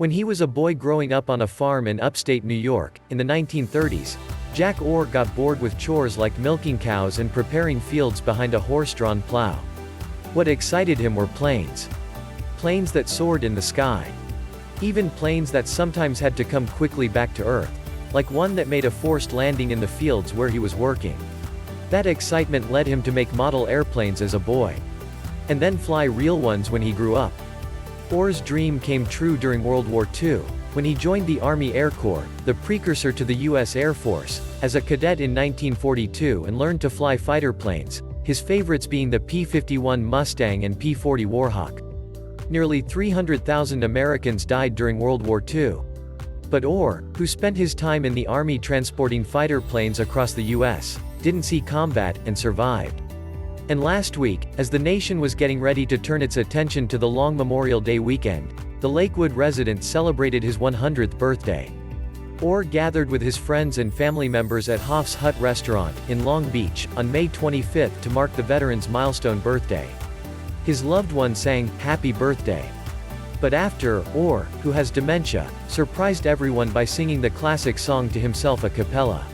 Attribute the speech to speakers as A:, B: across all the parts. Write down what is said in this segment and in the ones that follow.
A: When he was a boy growing up on a farm in upstate New York, in the 1930s, Jack Orr got bored with chores like milking cows and preparing fields behind a horse-drawn plow. What excited him were planes. Planes that soared in the sky. Even planes that sometimes had to come quickly back to Earth, like one that made a forced landing in the fields where he was working. That excitement led him to make model airplanes as a boy. And then fly real ones when he grew up. Orr's dream came true during World War II, when he joined the Army Air Corps, the precursor to the U.S. Air Force, as a cadet in 1942 and learned to fly fighter planes, his favorites being the P-51 Mustang and P-40 Warhawk. Nearly 300,000 Americans died during World War II. But Orr, who spent his time in the Army transporting fighter planes across the U.S., didn't see combat, and survived. And last week, as the nation was getting ready to turn its attention to the long Memorial Day weekend, the Lakewood resident celebrated his 100th birthday. Orr gathered with his friends and family members at Hoff's Hut restaurant, in Long Beach, on May 25 to mark the veteran's milestone birthday. His loved one sang, "Happy Birthday." But after, Orr, who has dementia, surprised everyone by singing the classic song to himself a cappella.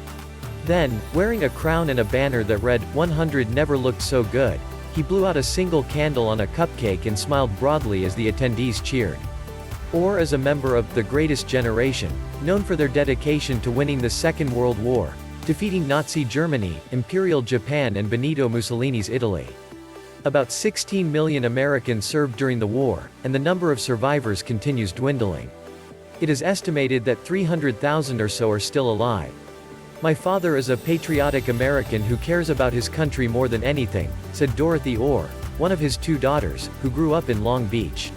A: Then, wearing a crown and a banner that read, "100 never looked so good," he blew out a single candle on a cupcake and smiled broadly as the attendees cheered. Orr is a member of the Greatest Generation, known for their dedication to winning the Second World War, defeating Nazi Germany, Imperial Japan and Benito Mussolini's Italy. About 16 million Americans served during the war, and the number of survivors continues dwindling. It is estimated that 300,000 or so are still alive. "My father is a patriotic American who cares about his country more than anything," said Dorothy Orr, one of his two daughters, who grew up in Long Beach.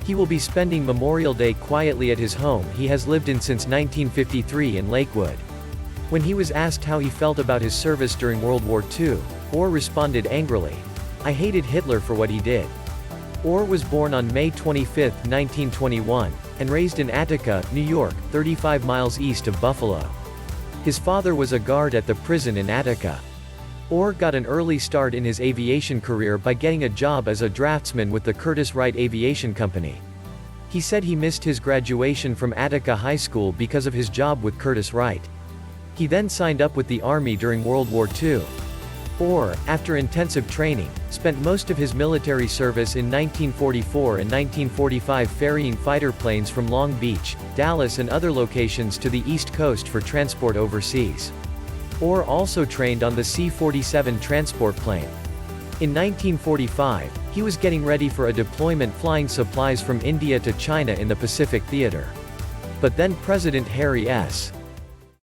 A: He will be spending Memorial Day quietly at his home he has lived in since 1953 in Lakewood. When he was asked how he felt about his service during World War II, Orr responded angrily, "I hated Hitler for what he did." Orr was born on May 25, 1921, and raised in Attica, New York, 35 miles east of Buffalo. His father was a guard at the prison in Attica. Orr got an early start in his aviation career by getting a job as a draftsman with the Curtiss-Wright Aviation Company. He said he missed his graduation from Attica High School because of his job with Curtiss-Wright. He then signed up with the Army during World War II. Orr, after intensive training, spent most of his military service in 1944 and 1945 ferrying fighter planes from Long Beach, Dallas and other locations to the East Coast for transport overseas. Orr also trained on the C-47 transport plane. In 1945, he was getting ready for a deployment flying supplies from India to China in the Pacific Theater. But then President Harry S.